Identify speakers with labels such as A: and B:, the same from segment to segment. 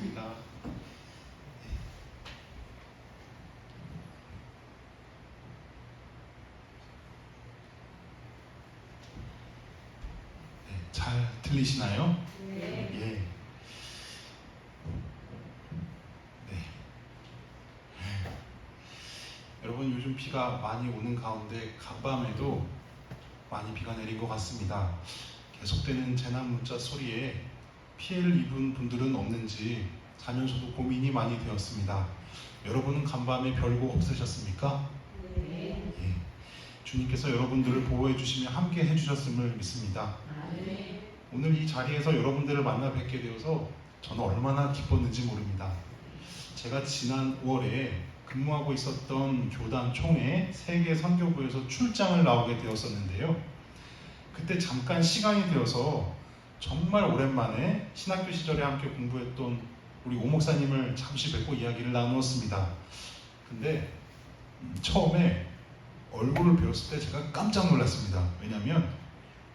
A: 반갑습니다. 잘 들리시나요?
B: 네.
A: 예. 네. 여러분, 요즘 비가 많이 오는 가운데 간밤에도 많이 비가 내린 것 같습니다. 계속되는 재난 문자 소리에 피해를 입은 분들은 없는지 자면서도 고민이 많이 되었습니다. 여러분은 간밤에 별거 없으셨습니까?
B: 네.
A: 예. 주님께서 여러분들을 보호해 주시며 함께 해주셨음을 믿습니다.
B: 네.
A: 오늘 이 자리에서 여러분들을 만나 뵙게 되어서 저는 얼마나 기뻤는지 모릅니다. 제가 지난 5월에 근무하고 있었던 교단 총회 세계 선교부에서 출장을 나오게 되었었는데요. 그때 잠깐 시간이 되어서 정말 오랜만에 신학교 시절에 함께 공부했던 우리 오 목사님을 잠시 뵙고 이야기를 나누었습니다. 근데 처음에 얼굴을 배웠을 때 제가 깜짝 놀랐습니다. 왜냐하면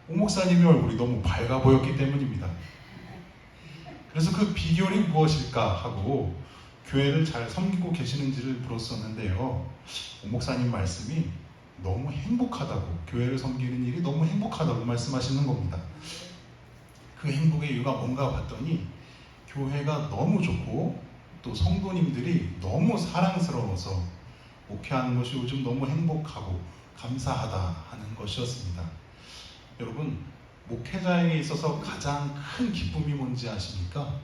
A: 오 목사님의 얼굴이 너무 밝아 보였기 때문입니다. 그래서 그 비결이 무엇일까 하고 교회를 잘 섬기고 계시는지를 물었었는데요. 오 목사님 말씀이 너무 행복하다고, 교회를 섬기는 일이 너무 행복하다고 말씀하시는 겁니다. 그 행복의 이유가 뭔가 봤더니 교회가 너무 좋고 또 성도님들이 너무 사랑스러워서 목회하는 것이 요즘 너무 행복하고 감사하다 하는 것이었습니다. 여러분, 목회자에게 있어서 가장 큰 기쁨이 뭔지 아십니까?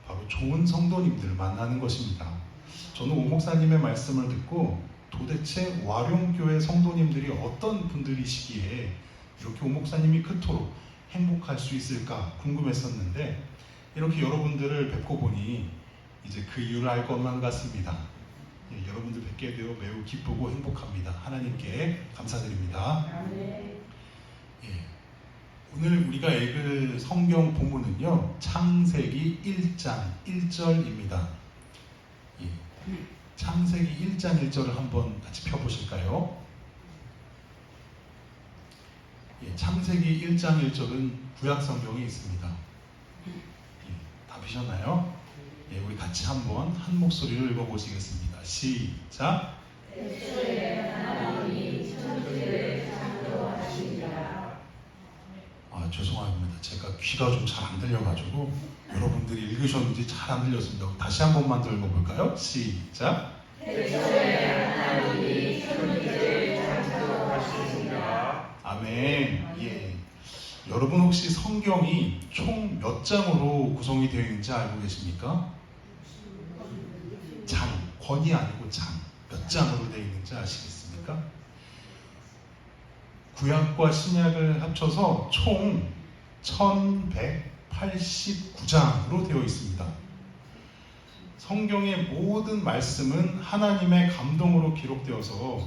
A: 바로 좋은 성도님들 만나는 것입니다. 저는 오 목사님의 말씀을 듣고 도대체 와룡교회 성도님들이 어떤 분들이시기에 이렇게 오 목사님이 그토록 행복할 수 있을까 궁금했었는데, 이렇게 여러분들을 뵙고 보니 이제 그 이유를 알 것만 같습니다. 예, 여러분들 뵙게 되어 매우 기쁘고 행복합니다. 하나님께 감사드립니다.
B: 네.
A: 예, 오늘 우리가 읽을 성경 본문은요, 창세기 1장 1절입니다. 예, 창세기 1장 1절을 한번 같이 펴보실까요? 예, 창세기 1장 1절은 구약 성경에 있습니다. 예, 다 보셨나요? 예, 우리 같이 한번 한 목소리로 읽어보시겠습니다. 시작.
B: 태초에 하나님이 천지를 창조하시니라.
A: 아, 죄송합니다. 제가 귀가 좀 잘 안 들려가지고 여러분들이 읽으셨는지 잘 안 들렸습니다. 다시 한 번만 더 읽어볼까요? 시작.
B: 태초에 하나님이 천지를 창조하시니라.
A: 아멘. 예. 여러분 혹시 성경이 총 몇 장으로 구성이 되어 있는지 알고 계십니까? 장, 권이 아니고 장. 몇 장으로 되어 있는지 아시겠습니까? 구약과 신약을 합쳐서 총 1189장으로 되어 있습니다. 성경의 모든 말씀은 하나님의 감동으로 기록되어서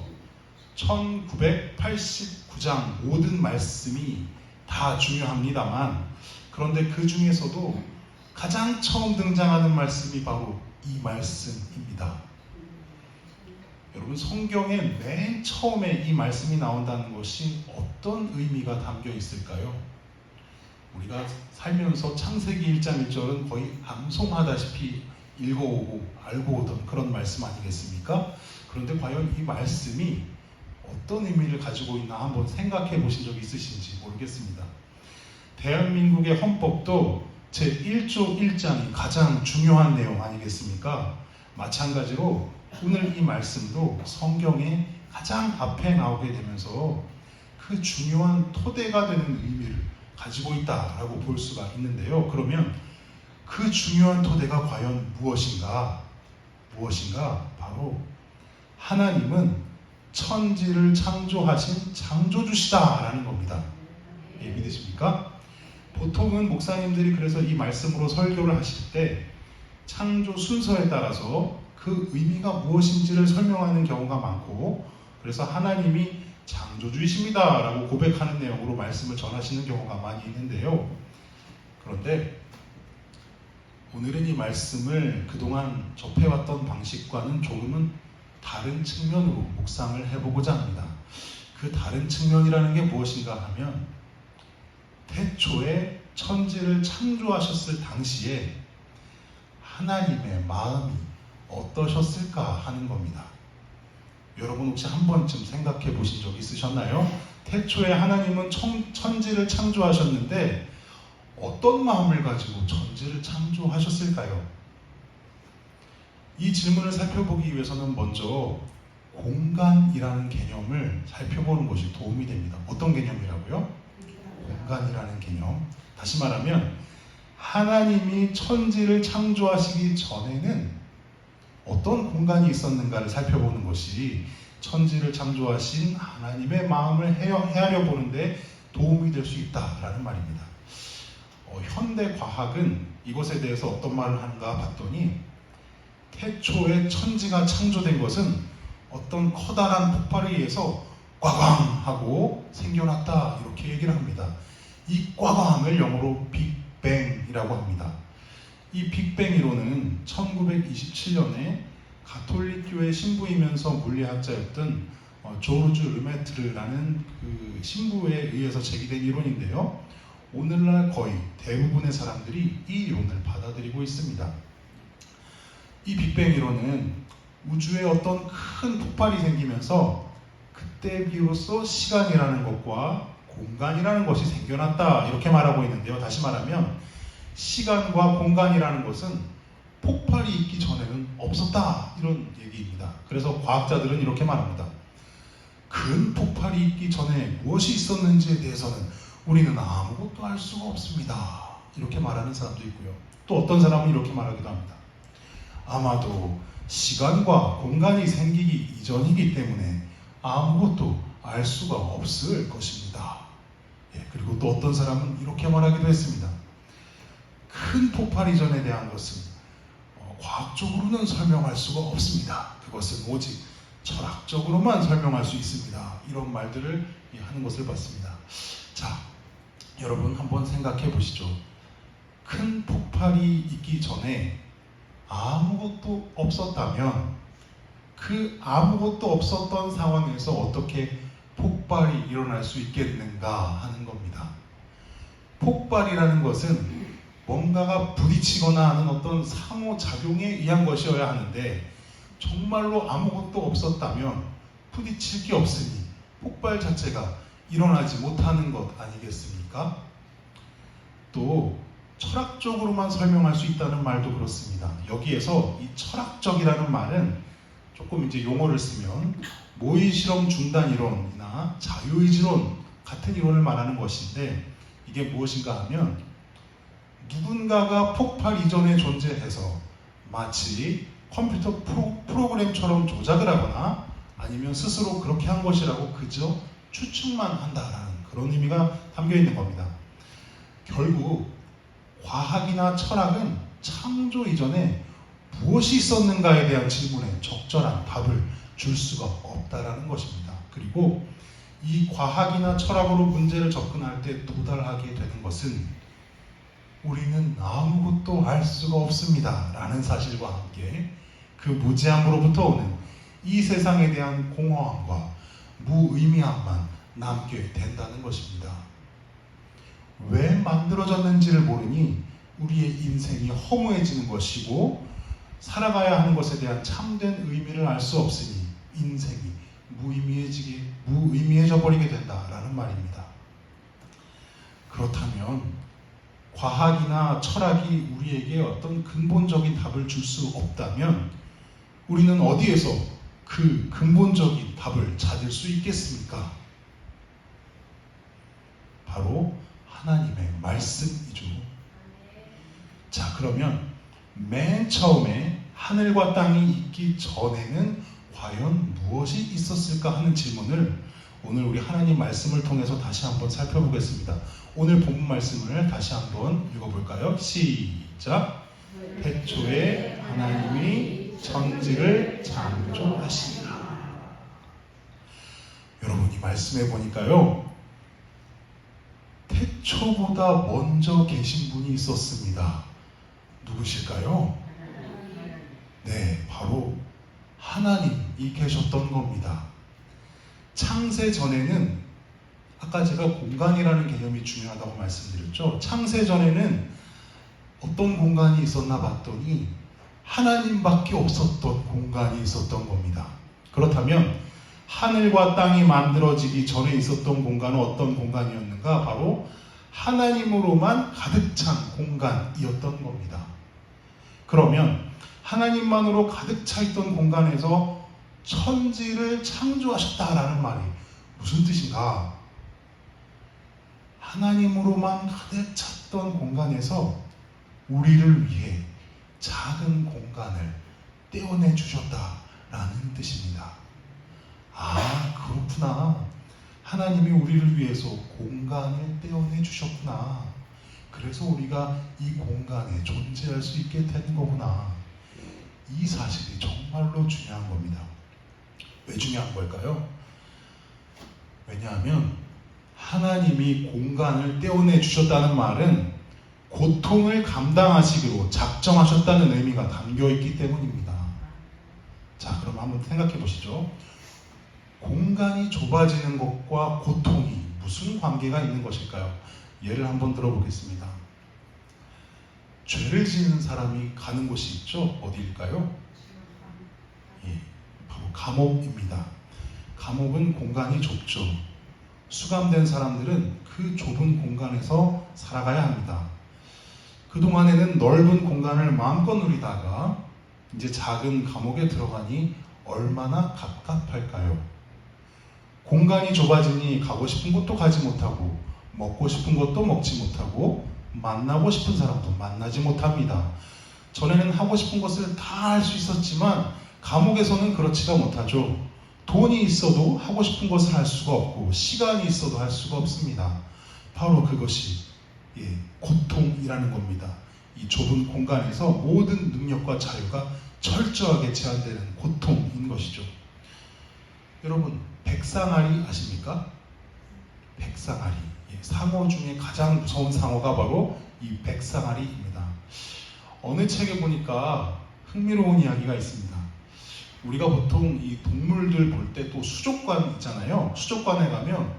A: 1989장 모든 말씀이 다 중요합니다만, 그런데 그 중에서도 가장 처음 등장하는 말씀이 바로 이 말씀입니다. 여러분, 성경의 맨 처음에 이 말씀이 나온다는 것이 어떤 의미가 담겨 있을까요? 우리가 살면서 창세기 1장 1절은 거의 암송하다시피 읽어오고 알고 오던 그런 말씀 아니겠습니까? 그런데 과연 이 말씀이 어떤 의미를 가지고 있나 한번 생각해 보신 적이 있으신지 모르겠습니다. 대한민국의 헌법도 제1조 1장이 가장 중요한 내용 아니겠습니까? 마찬가지로 오늘 이 말씀도 성경의 가장 앞에 나오게 되면서 그 중요한 토대가 되는 의미를 가지고 있다라고 볼 수가 있는데요. 그러면 그 중요한 토대가 과연 무엇인가? 바로 하나님은 천지를 창조하신 창조주시다라는 겁니다. 예, 믿으십니까? 보통은 목사님들이 그래서 이 말씀으로 설교를 하실 때 창조 순서에 따라서 그 의미가 무엇인지를 설명하는 경우가 많고, 그래서 하나님이 창조주이십니다 라고 고백하는 내용으로 말씀을 전하시는 경우가 많이 있는데요. 그런데 오늘은 이 말씀을 그동안 접해왔던 방식과는 조금은 다른 측면으로 묵상을 해보고자 합니다. 그 다른 측면이라는 게 무엇인가 하면, 태초에 천지를 창조하셨을 당시에 하나님의 마음이 어떠셨을까 하는 겁니다. 여러분 혹시 한 번쯤 생각해 보신 적 있으셨나요? 태초에 하나님은 천지를 창조하셨는데 어떤 마음을 가지고 천지를 창조하셨을까요? 이 질문을 살펴보기 위해서는 먼저 공간이라는 개념을 살펴보는 것이 도움이 됩니다. 어떤 개념이라고요? 공간이라는 개념. 다시 말하면 하나님이 천지를 창조하시기 전에는 어떤 공간이 있었는가를 살펴보는 것이 천지를 창조하신 하나님의 마음을 헤아려 보는데 도움이 될 수 있다라는 말입니다. 현대 과학은 이것에 대해서 어떤 말을 하는가 봤더니 태초에 천지가 창조된 것은 어떤 커다란 폭발에 의해서 꽝꽝 하고 생겨났다 이렇게 얘기를 합니다. 이 꽝꽝을 영어로 빅뱅이라고 합니다. 이 빅뱅 이론은 1927년에 가톨릭교회 신부이면서 물리학자였던 조르주 르메트르라는 그 신부에 의해서 제기된 이론인데요. 오늘날 거의 대부분의 사람들이 이 이론을 받아들이고 있습니다. 이 빅뱅 이론은 우주에 어떤 큰 폭발이 생기면서 그때 비로소 시간이라는 것과 공간이라는 것이 생겨났다 이렇게 말하고 있는데요. 다시 말하면 시간과 공간이라는 것은 폭발이 있기 전에는 없었다 이런 얘기입니다. 그래서 과학자들은 이렇게 말합니다. 큰 폭발이 있기 전에 무엇이 있었는지에 대해서는 우리는 아무것도 알 수가 없습니다. 이렇게 말하는 사람도 있고요. 또 어떤 사람은 이렇게 말하기도 합니다. 아마도 시간과 공간이 생기기 이전이기 때문에 아무것도 알 수가 없을 것입니다. 그리고 또 어떤 사람은 이렇게 말하기도 했습니다. 큰 폭발 이전에 대한 것은 과학적으로는 설명할 수가 없습니다. 그것은 오직 철학적으로만 설명할 수 있습니다. 이런 말들을 하는 것을 봤습니다. 자, 여러분 한번 생각해 보시죠. 큰 폭발이 있기 전에 아무것도 없었다면 그 아무것도 없었던 상황에서 어떻게 폭발이 일어날 수 있겠는가 하는 겁니다. 폭발이라는 것은 뭔가가 부딪히거나 하는 어떤 상호작용에 의한 것이어야 하는데 정말로 아무것도 없었다면 부딪힐 게 없으니 폭발 자체가 일어나지 못하는 것 아니겠습니까? 또 철학적으로만 설명할 수 있다는 말도 그렇습니다. 여기에서 이 철학적이라는 말은 조금 이제 용어를 쓰면 모의실험 중단 이론이나 자유의지론 같은 이론을 말하는 것인데 이게 무엇인가 하면 누군가가 폭발 이전에 존재해서 마치 컴퓨터 프로그램처럼 조작을 하거나 아니면 스스로 그렇게 한 것이라고 그저 추측만 한다라는 그런 의미가 담겨 있는 겁니다. 결국 과학이나 철학은 창조 이전에 무엇이 있었는가에 대한 질문에 적절한 답을 줄 수가 없다라는 것입니다. 그리고 이 과학이나 철학으로 문제를 접근할 때 도달하게 되는 것은 우리는 아무것도 알 수가 없습니다 라는 사실과 함께 그 무지함으로부터 오는 이 세상에 대한 공허함과 무의미함만 남게 된다는 것입니다. 왜 만들어졌는지를 모르니 우리의 인생이 허무해지는 것이고 살아가야 하는 것에 대한 참된 의미를 알 수 없으니 인생이 무의미해져 버리게 된다라는 말입니다. 그렇다면 과학이나 철학이 우리에게 어떤 근본적인 답을 줄 수 없다면 우리는 어디에서 그 근본적인 답을 찾을 수 있겠습니까? 바로 하나님의 말씀이죠. 자, 그러면 맨 처음에 하늘과 땅이 있기 전에는 과연 무엇이 있었을까 하는 질문을 오늘 우리 하나님 말씀을 통해서 다시 한번 살펴보겠습니다. 오늘 본문 말씀을 다시 한번 읽어볼까요? 시작! 태초에 하나님이 천지를 창조하시니라. 여러분 이 말씀해 보니까요, 태초보다 먼저 계신 분이 있었습니다. 누구실까요? 네, 바로 하나님이 계셨던 겁니다. 창세 전에는 아까 제가 공간이라는 개념이 중요하다고 말씀드렸죠. 창세 전에는 어떤 공간이 있었나 봤더니 하나님밖에 없었던 공간이 있었던 겁니다. 그렇다면 하늘과 땅이 만들어지기 전에 있었던 공간은 어떤 공간이었는가? 바로 하나님으로만 가득 찬 공간이었던 겁니다. 그러면 하나님만으로 가득 차 있던 공간에서 천지를 창조하셨다라는 말이 무슨 뜻인가? 하나님으로만 가득 찼던 공간에서 우리를 위해 작은 공간을 떼어내 주셨다라는 뜻입니다. 아, 그렇구나. 하나님이 우리를 위해서 공간을 떼어내 주셨구나. 그래서 우리가 이 공간에 존재할 수 있게 된 거구나. 이 사실이 정말로 중요한 겁니다. 왜 중요한 걸까요? 왜냐하면 하나님이 공간을 떼어내 주셨다는 말은 고통을 감당하시기로 작정하셨다는 의미가 담겨있기 때문입니다. 자, 그럼 한번 생각해 보시죠. 공간이 좁아지는 것과 고통이 무슨 관계가 있는 것일까요? 예를 한번 들어보겠습니다. 죄를 지은 사람이 가는 곳이 있죠? 어디일까요? 예, 바로 감옥입니다. 감옥은 공간이 좁죠. 수감된 사람들은 그 좁은 공간에서 살아가야 합니다. 그동안에는 넓은 공간을 마음껏 누리다가 이제 작은 감옥에 들어가니 얼마나 갑갑할까요? 공간이 좁아지니 가고 싶은 곳도 가지 못하고 먹고 싶은 것도 먹지 못하고 만나고 싶은 사람도 만나지 못합니다. 전에는 하고 싶은 것을 다 할 수 있었지만 감옥에서는 그렇지가 못하죠. 돈이 있어도 하고 싶은 것을 할 수가 없고 시간이 있어도 할 수가 없습니다. 바로 그것이 고통이라는 겁니다. 이 좁은 공간에서 모든 능력과 자유가 철저하게 제한되는 고통인 것이죠. 여러분, 백상아리 아십니까? 백상아리. 상어 중에 가장 무서운 상어가 바로 이 백상아리입니다. 어느 책에 보니까 흥미로운 이야기가 있습니다. 우리가 보통 이 동물들 볼 때 또 수족관 있잖아요. 수족관에 가면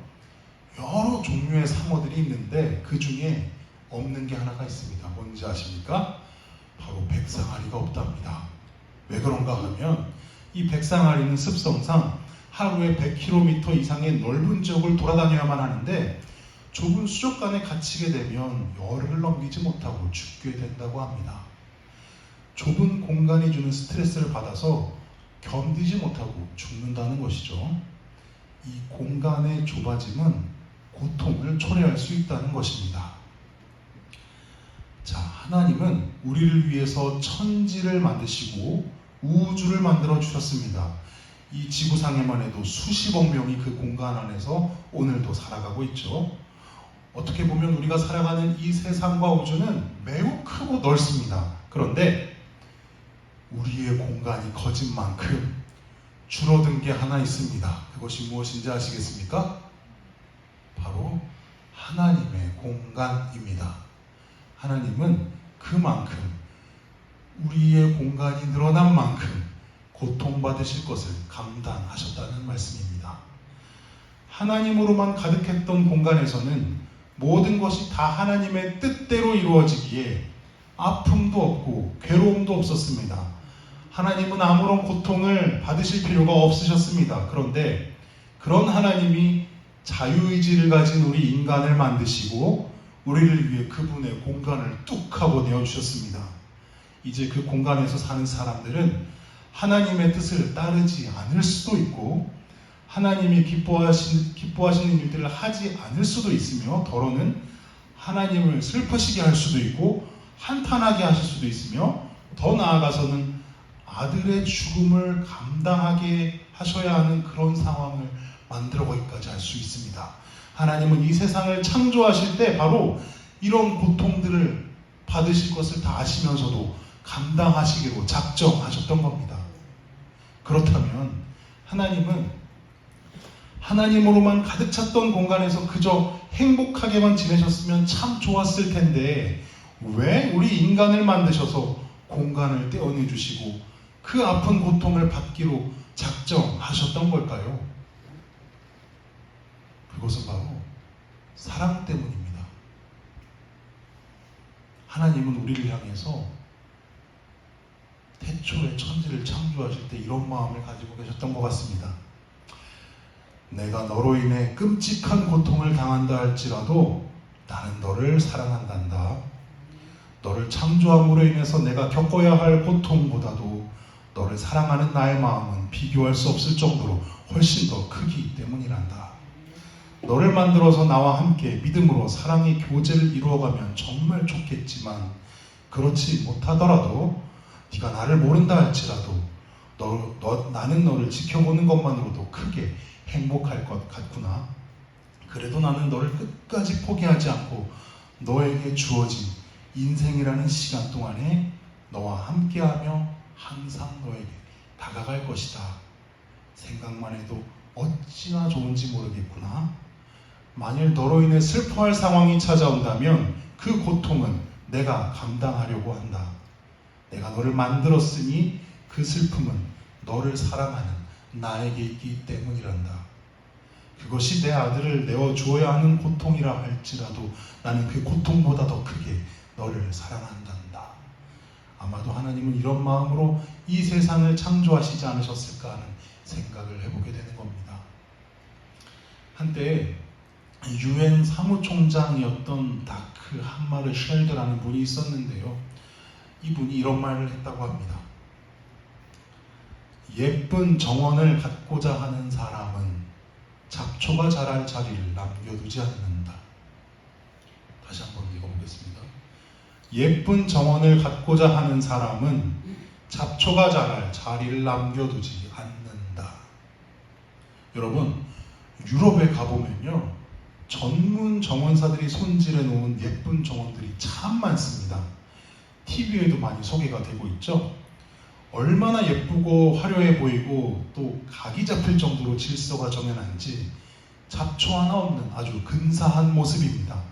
A: 여러 종류의 상어들이 있는데 그 중에 없는 게 하나가 있습니다. 뭔지 아십니까? 바로 백상아리가 없답니다. 왜 그런가 하면 이 백상아리는 습성상 하루에 100km 이상의 넓은 지역을 돌아다녀야만 하는데 좁은 수족관에 갇히게 되면 열흘을 넘기지 못하고 죽게 된다고 합니다. 좁은 공간이 주는 스트레스를 받아서 견디지 못하고 죽는다는 것이죠. 이 공간의 좁아짐은 고통을 초래할 수 있다는 것입니다. 자, 하나님은 우리를 위해서 천지를 만드시고 우주를 만들어 주셨습니다. 이 지구상에만 해도 수십억 명이 그 공간 안에서 오늘도 살아가고 있죠. 어떻게 보면 우리가 살아가는 이 세상과 우주는 매우 크고 넓습니다. 그런데 우리의 공간이 커진 만큼 줄어든 게 하나 있습니다. 그것이 무엇인지 아시겠습니까? 바로 하나님의 공간입니다. 하나님은 그만큼 우리의 공간이 늘어난 만큼 고통받으실 것을 감당하셨다는 말씀입니다. 하나님으로만 가득했던 공간에서는 모든 것이 다 하나님의 뜻대로 이루어지기에 아픔도 없고 괴로움도 없었습니다. 하나님은 아무런 고통을 받으실 필요가 없으셨습니다. 그런데 그런 하나님이 자유의지를 가진 우리 인간을 만드시고 우리를 위해 그분의 공간을 뚝 하고 내어주셨습니다. 이제 그 공간에서 사는 사람들은 하나님의 뜻을 따르지 않을 수도 있고 하나님이 기뻐하시는 일들을 하지 않을 수도 있으며 더러는 하나님을 슬프시게 할 수도 있고 한탄하게 하실 수도 있으며 더 나아가서는 아들의 죽음을 감당하게 하셔야 하는 그런 상황을 만들어가기까지 할 수 있습니다. 하나님은 이 세상을 창조하실 때 바로 이런 고통들을 받으실 것을 다 아시면서도 감당하시기로 작정하셨던 겁니다. 그렇다면 하나님은 하나님으로만 가득 찼던 공간에서 그저 행복하게만 지내셨으면 참 좋았을 텐데 왜 우리 인간을 만드셔서 공간을 떼어내 주시고 그 아픈 고통을 받기로 작정하셨던 걸까요? 그것은 바로 사랑 때문입니다. 하나님은 우리를 향해서 태초에 천지를 창조하실 때 이런 마음을 가지고 계셨던 것 같습니다. 내가 너로 인해 끔찍한 고통을 당한다 할지라도 나는 너를 사랑한단다. 너를 창조함으로 인해서 내가 겪어야 할 고통보다도 너를 사랑하는 나의 마음은 비교할 수 없을 정도로 훨씬 더 크기 때문이란다. 너를 만들어서 나와 함께 믿음으로 사랑의 교제를 이루어가면 정말 좋겠지만 그렇지 못하더라도 네가 나를 모른다 할지라도 나는 너를 지켜보는 것만으로도 크게 행복할 것 같구나. 그래도 나는 너를 끝까지 포기하지 않고 너에게 주어진 인생이라는 시간 동안에 너와 함께하며 항상 너에게 다가갈 것이다. 생각만 해도 어찌나 좋은지 모르겠구나. 만일 너로 인해 슬퍼할 상황이 찾아온다면 그 고통은 내가 감당하려고 한다. 내가 너를 만들었으니 그 슬픔은 너를 사랑하는 나에게 있기 때문이란다. 그것이 내 아들을 내어주어야 하는 고통이라 할지라도 나는 그 고통보다 더 크게 너를 사랑한단다. 아마도 하나님은 이런 마음으로 이 세상을 창조하시지 않으셨을까 하는 생각을 해보게 되는 겁니다. 한때 유엔 사무총장이었던 다크 한마르 쉘드라는 분이 있었는데요. 이분이 이런 말을 했다고 합니다. 예쁜 정원을 갖고자 하는 사람은 잡초가 자랄 자리를 남겨두지 않는다. 다시 한번 읽어보겠습니다. 예쁜 정원을 갖고자 하는 사람은 잡초가 자랄 자리를 남겨두지 않는다. 여러분, 유럽에 가보면요, 전문 정원사들이 손질해 놓은 예쁜 정원들이 참 많습니다. TV에도 많이 소개가 되고 있죠. 얼마나 예쁘고 화려해 보이고 또 각이 잡힐 정도로 질서가 정연한지 잡초 하나 없는 아주 근사한 모습입니다.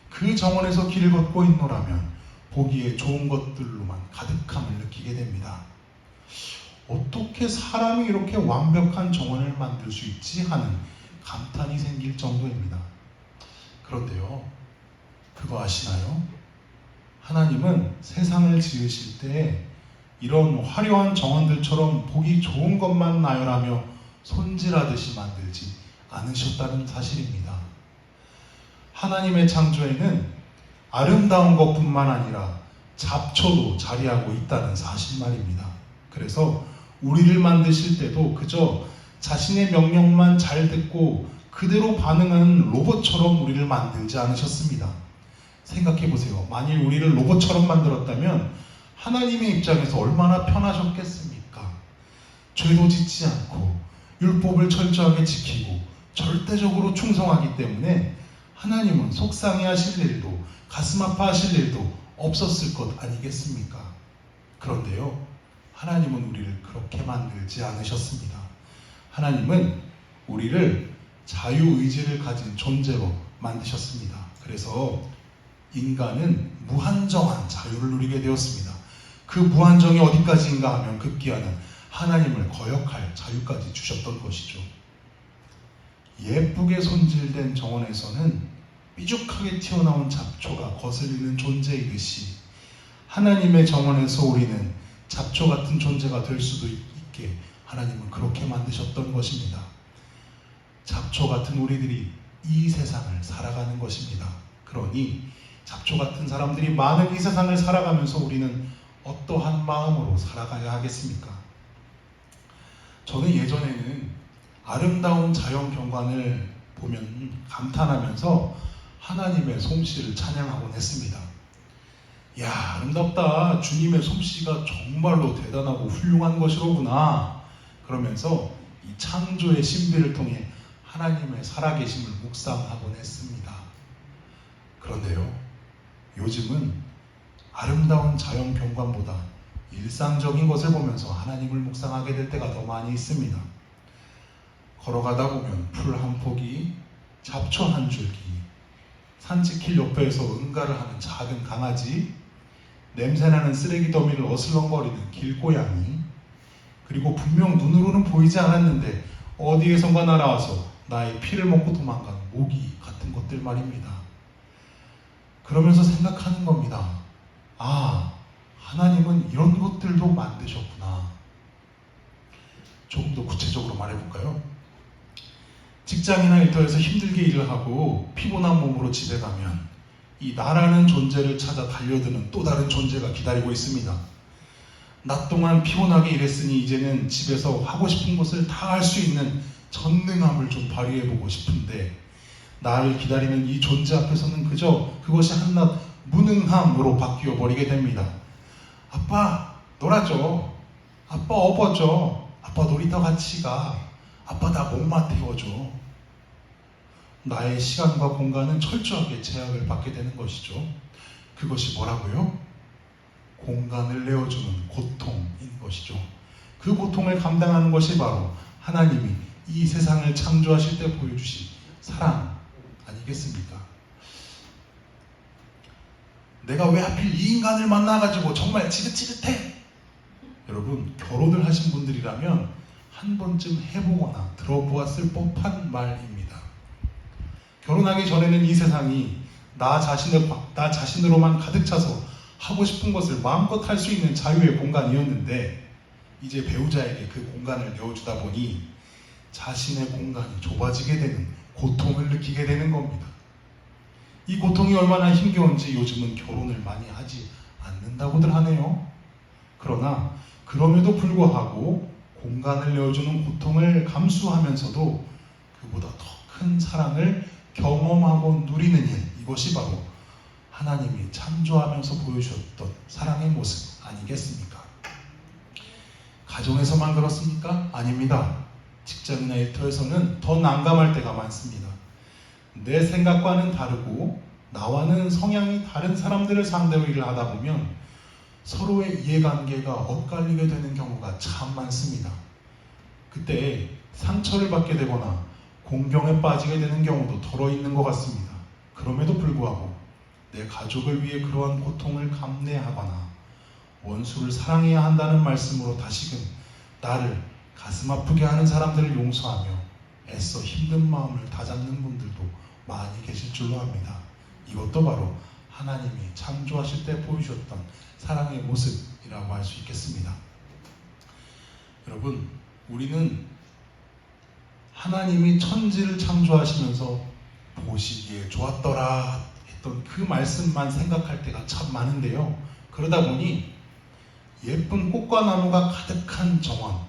A: 그 정원에서 길을 걷고 있노라면 보기에 좋은 것들로만 가득함을 느끼게 됩니다. 어떻게 사람이 이렇게 완벽한 정원을 만들 수 있지 하는 감탄이 생길 정도입니다. 그런데요, 그거 아시나요? 하나님은 세상을 지으실 때 이런 화려한 정원들처럼 보기 좋은 것만 나열하며 손질하듯이 만들지 않으셨다는 사실입니다. 하나님의 창조에는 아름다운 것뿐만 아니라 잡초도 자리하고 있다는 사실 말입니다. 그래서 우리를 만드실 때도 그저 자신의 명령만 잘 듣고 그대로 반응하는 로봇처럼 우리를 만들지 않으셨습니다. 생각해 보세요. 만일 우리를 로봇처럼 만들었다면 하나님의 입장에서 얼마나 편하셨겠습니까? 죄도 짓지 않고 율법을 철저하게 지키고 절대적으로 충성하기 때문에 하나님은 속상해하실 일도 가슴 아파하실 일도 없었을 것 아니겠습니까? 그런데요, 하나님은 우리를 그렇게 만들지 않으셨습니다. 하나님은 우리를 자유의지를 가진 존재로 만드셨습니다. 그래서 인간은 무한정한 자유를 누리게 되었습니다. 그 무한정이 어디까지인가 하면 급기야는 하나님을 거역할 자유까지 주셨던 것이죠. 예쁘게 손질된 정원에서는 삐죽하게 튀어나온 잡초가 거슬리는 존재이듯이 하나님의 정원에서 우리는 잡초 같은 존재가 될 수도 있게 하나님은 그렇게 만드셨던 것입니다. 잡초 같은 우리들이 이 세상을 살아가는 것입니다. 그러니 잡초 같은 사람들이 많은 이 세상을 살아가면서 우리는 어떠한 마음으로 살아가야 하겠습니까? 저는 예전에는 아름다운 자연 경관을 보면 감탄하면서 하나님의 솜씨를 찬양하곤 했습니다. 야, 아름답다. 주님의 솜씨가 정말로 대단하고 훌륭한 것이로구나. 그러면서 이 창조의 신비를 통해 하나님의 살아계심을 묵상하곤 했습니다. 그런데요, 요즘은 아름다운 자연 경관보다 일상적인 것을 보면서 하나님을 묵상하게 될 때가 더 많이 있습니다. 걸어가다 보면 풀 한 포기, 잡초 한 줄기, 산지길 옆에서 응가를 하는 작은 강아지, 냄새나는 쓰레기 더미를 어슬렁거리는 길고양이, 그리고 분명 눈으로는 보이지 않았는데 어디에선가 날아와서 나의 피를 먹고 도망가는 모기 같은 것들 말입니다. 그러면서 생각하는 겁니다. 아, 하나님은 이런 것들도 만드셨구나. 조금 더 구체적으로 말해볼까요? 직장이나 일터에서 힘들게 일을 하고 피곤한 몸으로 집에 가면 이 나라는 존재를 찾아 달려드는 또 다른 존재가 기다리고 있습니다. 낮 동안 피곤하게 일했으니 이제는 집에서 하고 싶은 것을 다 할 수 있는 전능함을 좀 발휘해보고 싶은데, 나를 기다리는 이 존재 앞에서는 그저 그것이 한낱 무능함으로 바뀌어 버리게 됩니다. 아빠 놀아줘, 아빠 업어줘, 아빠 놀이터 같이 가, 아빠 나 목마 태워줘. 나의 시간과 공간은 철저하게 제약을 받게 되는 것이죠. 그것이 뭐라고요? 공간을 내어주는 고통인 것이죠. 그 고통을 감당하는 것이 바로 하나님이 이 세상을 창조하실 때 보여주신 사랑 아니겠습니까? 내가 왜 하필 이 인간을 만나가지고 정말 지긋지긋해? 여러분, 결혼을 하신 분들이라면 한 번쯤 해보거나 들어보았을 법한 말입니다. 결혼하기 전에는 이 세상이 나 자신으로만 가득 차서 하고 싶은 것을 마음껏 할 수 있는 자유의 공간이었는데, 이제 배우자에게 그 공간을 내어주다 보니 자신의 공간이 좁아지게 되는 고통을 느끼게 되는 겁니다. 이 고통이 얼마나 힘겨운지 요즘은 결혼을 많이 하지 않는다고들 하네요. 그러나 그럼에도 불구하고 공간을 내어주는 고통을 감수하면서도 그보다 더 큰 사랑을 경험하고 누리는 일, 이것이 바로 하나님이 창조하면서 보여주셨던 사랑의 모습 아니겠습니까? 가정에서만 그렇습니까? 아닙니다. 직장이나 일터에서는 더 난감할 때가 많습니다. 내 생각과는 다르고 나와는 성향이 다른 사람들을 상대로 일을 하다 보면 서로의 이해관계가 엇갈리게 되는 경우가 참 많습니다. 그때 상처를 받게 되거나 공경에 빠지게 되는 경우도 덜어 있는 것 같습니다. 그럼에도 불구하고 내 가족을 위해 그러한 고통을 감내하거나 원수를 사랑해야 한다는 말씀으로 다시금 나를 가슴 아프게 하는 사람들을 용서하며 애써 힘든 마음을 다잡는 분들도 많이 계실 줄로 압니다. 이것도 바로 하나님이 창조하실 때 보여주셨던 사랑의 모습이라고 할 수 있겠습니다. 여러분, 우리는 하나님이 천지를 창조하시면서 보시기에 좋았더라 했던 그 말씀만 생각할 때가 참 많은데요. 그러다 보니 예쁜 꽃과 나무가 가득한 정원,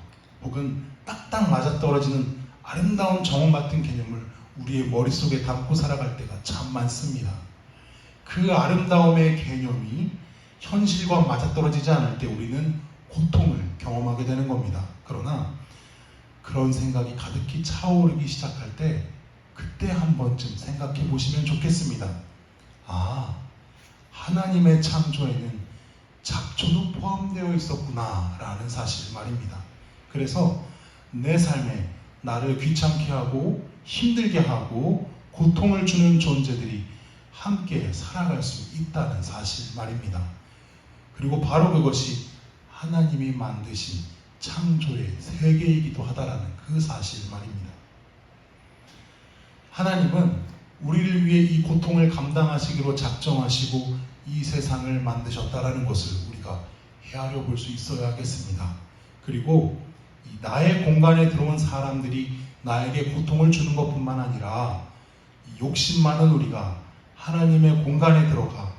A: 혹은 딱딱 맞아떨어지는 아름다운 정원 같은 개념을 우리의 머릿속에 담고 살아갈 때가 참 많습니다. 그 아름다움의 개념이 현실과 맞아떨어지지 않을 때 우리는 고통을 경험하게 되는 겁니다. 그러나 그런 생각이 가득히 차오르기 시작할 때 그때 한 번쯤 생각해 보시면 좋겠습니다. 아, 하나님의 창조에는 잡초도 포함되어 있었구나 라는 사실 말입니다. 그래서 내 삶에 나를 귀찮게 하고 힘들게 하고 고통을 주는 존재들이 함께 살아갈 수 있다는 사실 말입니다. 그리고 바로 그것이 하나님이 만드신 창조의 세계이기도 하다라는 그 사실 말입니다. 하나님은 우리를 위해 이 고통을 감당하시기로 작정하시고 이 세상을 만드셨다라는 것을 우리가 헤아려 볼 수 있어야 하겠습니다. 그리고 이 나의 공간에 들어온 사람들이 나에게 고통을 주는 것뿐만 아니라 욕심 많은 우리가 하나님의 공간에 들어가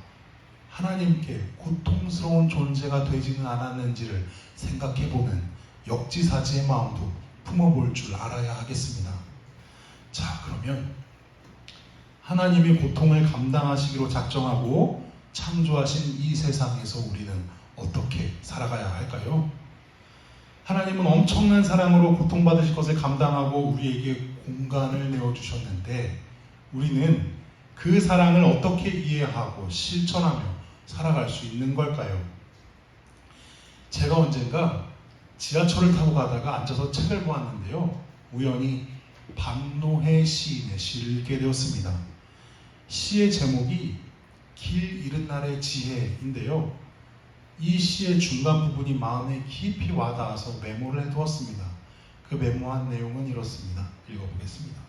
A: 하나님께 고통스러운 존재가 되지는 않았는지를 생각해보는 역지사지의 마음도 품어볼 줄 알아야 하겠습니다. 자, 그러면 하나님이 고통을 감당하시기로 작정하고 창조하신 이 세상에서 우리는 어떻게 살아가야 할까요? 하나님은 엄청난 사랑으로 고통받으실 것을 감당하고 우리에게 공간을 내어주셨는데 우리는 그 사랑을 어떻게 이해하고 실천하며 살아갈 수 있는 걸까요? 제가 언젠가 지하철을 타고 가다가 앉아서 책을 보았는데요. 우연히 박노해 시인의 시를 읽게 되었습니다. 시의 제목이 길 잃은 날의 지혜인데요. 이 시의 중간 부분이 마음에 깊이 와닿아서 메모를 해두었습니다. 그 메모한 내용은 이렇습니다. 읽어보겠습니다.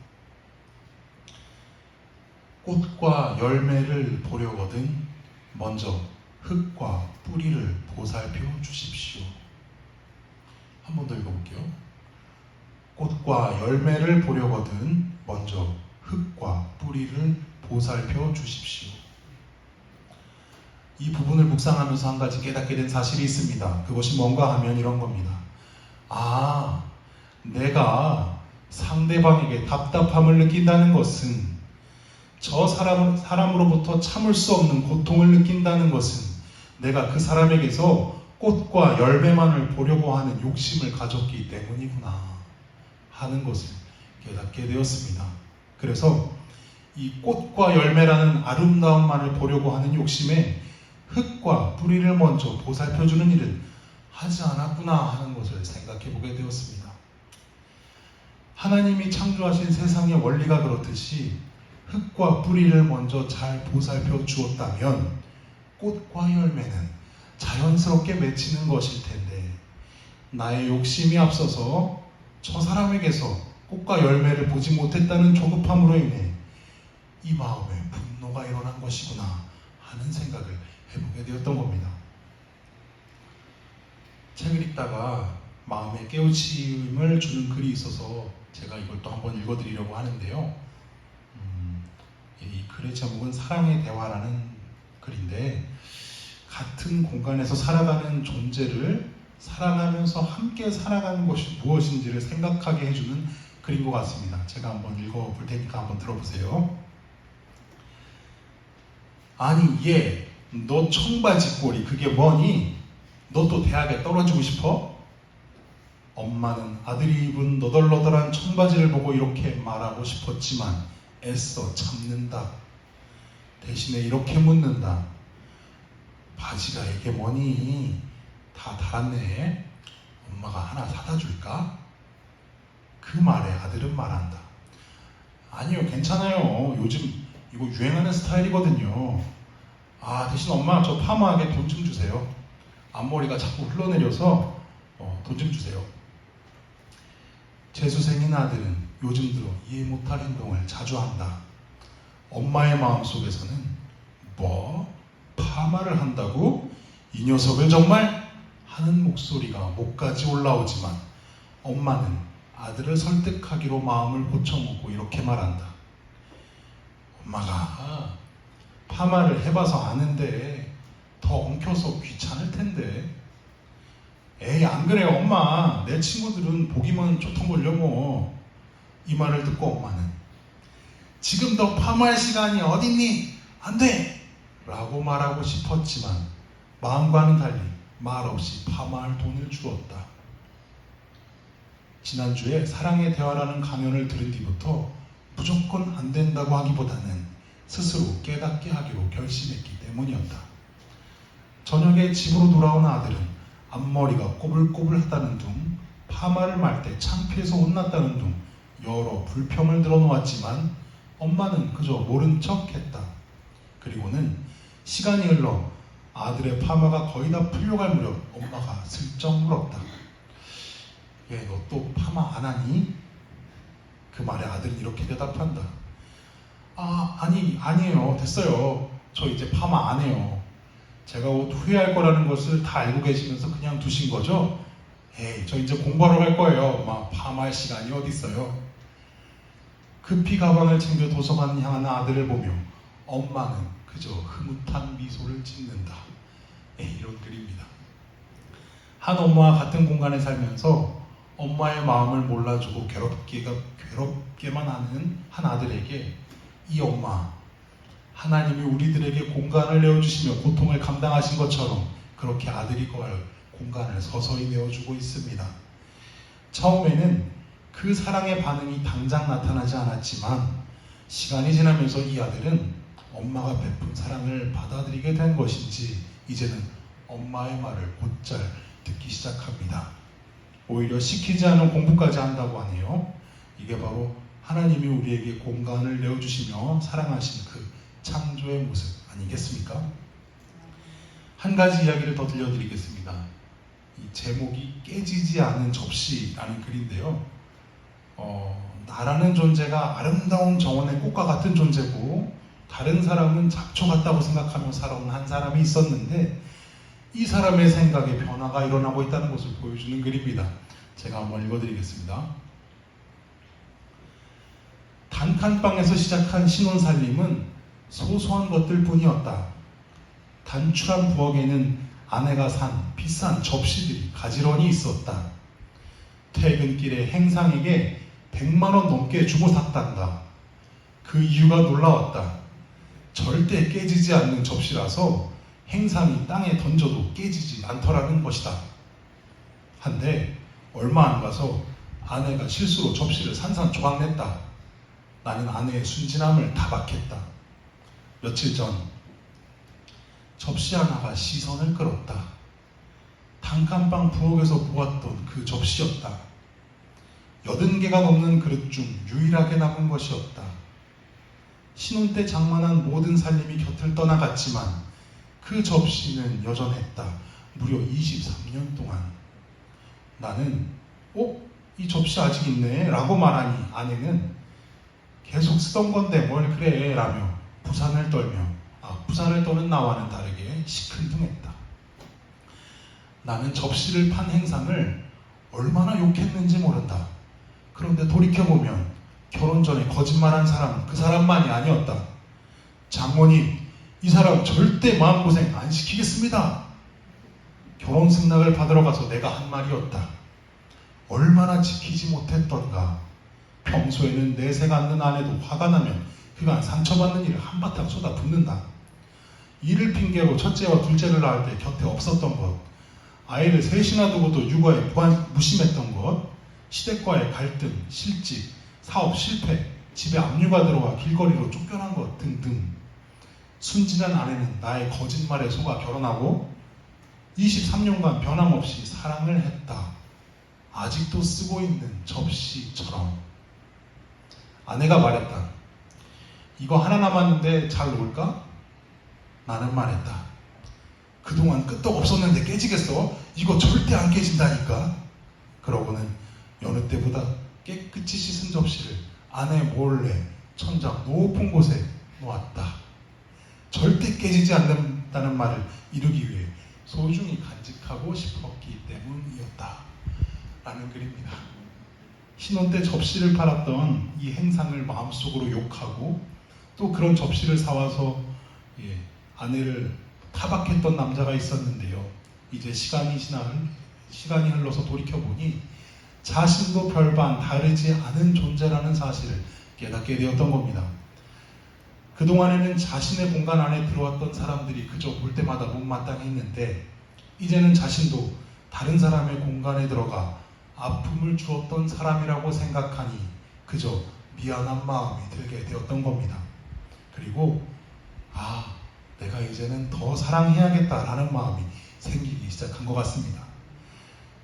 A: 꽃과 열매를 보려거든 먼저 흙과 뿌리를 보살펴 주십시오. 한 번 더 읽어볼게요. 꽃과 열매를 보려거든 먼저 흙과 뿌리를 보살펴 주십시오. 이 부분을 묵상하면서 한 가지 깨닫게 된 사실이 있습니다. 그것이 뭔가 하면 이런 겁니다. 아, 내가 상대방에게 답답함을 느낀다는 것은, 저 사람으로부터 참을 수 없는 고통을 느낀다는 것은 내가 그 사람에게서 꽃과 열매만을 보려고 하는 욕심을 가졌기 때문이구나 하는 것을 깨닫게 되었습니다. 그래서 이 꽃과 열매라는 아름다움만을 보려고 하는 욕심에 흙과 뿌리를 먼저 보살펴주는 일은 하지 않았구나 하는 것을 생각해 보게 되었습니다. 하나님이 창조하신 세상의 원리가 그렇듯이 흙과 뿌리를 먼저 잘 보살펴 주었다면 꽃과 열매는 자연스럽게 맺히는 것일 텐데, 나의 욕심이 앞서서 저 사람에게서 꽃과 열매를 보지 못했다는 조급함으로 인해 이 마음에 분노가 일어난 것이구나 하는 생각을 해보게 되었던 겁니다. 책을 읽다가 마음에 깨우침을 주는 글이 있어서 제가 이걸 또 한번 읽어드리려고 하는데요. 이 글의 제목은 사랑의 대화라는 글인데, 같은 공간에서 살아가는 존재를 사랑하면서 함께 살아가는 것이 무엇인지를 생각하게 해주는 글인 것 같습니다. 제가 한번 읽어볼 테니까 한번 들어보세요. 아니 얘, 너 청바지 꼴이 그게 뭐니? 너 또 대학에 떨어지고 싶어? 엄마는 아들이 입은 너덜너덜한 청바지를 보고 이렇게 말하고 싶었지만 애써 참는다. 대신에 이렇게 묻는다. 바지가 이게 뭐니? 다 닳았네. 엄마가 하나 사다 줄까? 그 말에 아들은 말한다. 아니요, 괜찮아요. 요즘 이거 유행하는 스타일이거든요. 아, 대신 엄마 저 파마하게 돈 좀 주세요. 앞머리가 자꾸 흘러내려서 돈 좀 주세요. 재수생인 아들은 요즘 들어 이해 못할 행동을 자주 한다. 엄마의 마음속에서는 뭐? 파마를 한다고? 이 녀석을 정말? 하는 목소리가 목까지 올라오지만 엄마는 아들을 설득하기로 마음을 고쳐먹고 이렇게 말한다. 엄마가 파마를 해봐서 아는데 더 엉켜서 귀찮을 텐데. 에이, 안 그래요 엄마. 내 친구들은 보기만 좋던 걸요 뭐. 이 말을 듣고 엄마는 지금 너 파마할 시간이 어딨니? 안 돼! 라고 말하고 싶었지만 마음과는 달리 말없이 파마할 돈을 주었다. 지난주에 사랑의 대화라는 강연을 들은 뒤부터 무조건 안 된다고 하기보다는 스스로 깨닫게 하기로 결심했기 때문이었다. 저녁에 집으로 돌아온 아들은 앞머리가 꼬불꼬불하다는 둥, 파마를 말 때 창피해서 혼났다는 둥 여러 불평을 늘어놓았지만 엄마는 그저 모른 척 했다. 그리고는 시간이 흘러 아들의 파마가 거의 다 풀려갈 무렵 엄마가 슬쩍 물었다. 얘 너 또 파마 안 하니? 그 말에 아들은 이렇게 대답한다. 아니에요. 됐어요. 저 이제 파마 안 해요. 제가 곧 후회할 거라는 것을 다 알고 계시면서 그냥 두신 거죠? 에이, 저 이제 공부하러 갈 거예요. 엄마, 파마할 시간이 어디 있어요? 급히 가방을 챙겨 도서관 향하는 아들을 보며 엄마는 그저 흐뭇한 미소를 짓는다. 이런 글입니다. 한 엄마와 같은 공간에 살면서 엄마의 마음을 몰라주고 괴롭게만 하는 한 아들에게 이 엄마, 하나님이 우리들에게 공간을 내어주시며 고통을 감당하신 것처럼 그렇게 아들이 거할 공간을 서서히 내어주고 있습니다. 처음에는 그 사랑의 반응이 당장 나타나지 않았지만 시간이 지나면서 이 아들은 엄마가 베푼 사랑을 받아들이게 된 것인지 이제는 엄마의 말을 곧잘 듣기 시작합니다. 오히려 시키지 않은 공부까지 한다고 하네요. 이게 바로 하나님이 우리에게 공간을 내어주시며 사랑하신 그 창조의 모습 아니겠습니까? 한 가지 이야기를 더 들려드리겠습니다. 이 제목이 깨지지 않은 접시라는 글인데요. 나라는 존재가 아름다운 정원의 꽃과 같은 존재고 다른 사람은 잡초 같다고 생각하며 살아온 한 사람이 있었는데 이 사람의 생각에 변화가 일어나고 있다는 것을 보여주는 글입니다. 제가 한번 읽어드리겠습니다. 단칸방에서 시작한 신혼살림은 소소한 것들 뿐이었다. 단출한 부엌에는 아내가 산 비싼 접시들이 가지런히 있었다. 퇴근길에 행상에게 100만 원 넘게 주고 샀단다. 그 이유가 놀라웠다. 절대 깨지지 않는 접시라서 행상이 땅에 던져도 깨지지 않더라는 것이다. 한데 얼마 안 가서 아내가 실수로 접시를 산산조각냈다. 나는 아내의 순진함을 타박했다. 며칠 전 접시 하나가 시선을 끌었다. 단칸방 부엌에서 보았던 그 접시였다. 80개가 넘는 그릇 중 유일하게 남은 것이었다. 신혼 때 장만한 모든 살림이 곁을 떠나갔지만 그 접시는 여전했다. 무려 23년 동안. 나는 이 접시 아직 있네 라고 말하니 아내는 계속 쓰던 건데 뭘 그래 라며 부산을 떠는 나와는 다르게 시큰둥했다. 나는 접시를 판 행상을 얼마나 욕했는지 모른다. 그런데 돌이켜보면 결혼 전에 거짓말한 사람은 그 사람만이 아니었다. 장모님, 이 사람 절대 마음고생 안 시키겠습니다. 결혼 승낙을 받으러 가서 내가 한 말이었다. 얼마나 지키지 못했던가. 평소에는 내색 않는 아내도 화가 나면 그간 상처받는 일을 한바탕 쏟아붓는다. 이를 핑계로 첫째와 둘째를 낳을 때 곁에 없었던 것, 아이를 셋이나 두고도 육아에 무심했던 것, 시댁과의 갈등, 실직, 사업 실패, 집에 압류가 들어와 길거리로 쫓겨난 것 등등. 순진한 아내는 나의 거짓말에 속아 결혼하고 23년간 변함없이 사랑을 했다. 아직도 쓰고 있는 접시처럼. 아내가 말했다. 이거 하나 남았는데 잘 놓을까? 나는 말했다. 그동안 끄떡 없었는데 깨지겠어? 이거 절대 안 깨진다니까. 그러고는 여느 때보다 깨끗이 씻은 접시를 아내 몰래 천장 높은 곳에 놓았다. 절대 깨지지 않는다는 말을 이루기 위해 소중히 간직하고 싶었기 때문이었다. 라는 글입니다. 신혼 때 접시를 팔았던 이 행상을 마음속으로 욕하고 또 그런 접시를 사와서 아내를 타박했던 남자가 있었는데요. 이제 시간이 흘러서 돌이켜보니 자신도 별반 다르지 않은 존재라는 사실을 깨닫게 되었던 겁니다. 그동안에는 자신의 공간 안에 들어왔던 사람들이 그저 볼 때마다 못마땅했는데 이제는 자신도 다른 사람의 공간에 들어가 아픔을 주었던 사람이라고 생각하니 그저 미안한 마음이 들게 되었던 겁니다. 그리고 내가 이제는 더 사랑해야겠다라는 마음이 생기기 시작한 것 같습니다.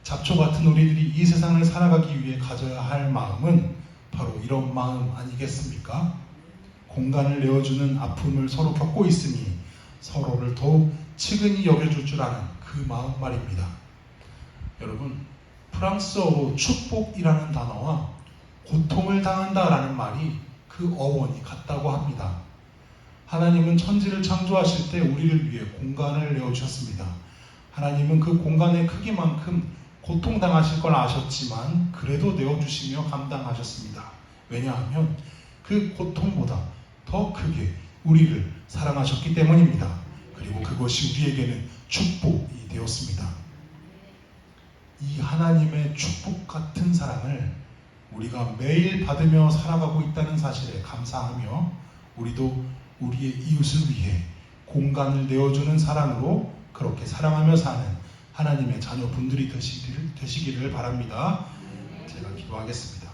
A: 잡초 같은 우리들이 이 세상을 살아가기 위해 가져야 할 마음은 바로 이런 마음 아니겠습니까? 공간을 내어주는 아픔을 서로 겪고 있으니 서로를 더욱 측은히 여겨줄 줄 아는 그 마음 말입니다. 여러분, 프랑스어로 축복이라는 단어와 고통을 당한다라는 말이 그 어원이 같다고 합니다. 하나님은 천지를 창조하실 때 우리를 위해 공간을 내어주셨습니다. 하나님은 그 공간의 크기만큼 고통당하실 걸 아셨지만 그래도 내어주시며 감당하셨습니다. 왜냐하면 그 고통보다 더 크게 우리를 사랑하셨기 때문입니다. 그리고 그것이 우리에게는 축복이 되었습니다. 이 하나님의 축복 같은 사랑을 우리가 매일 받으며 살아가고 있다는 사실에 감사하며 우리도 우리의 이웃을 위해 공간을 내어주는 사랑으로 그렇게 사랑하며 사는 하나님의 자녀분들이 되시기를 바랍니다. 제가 기도하겠습니다.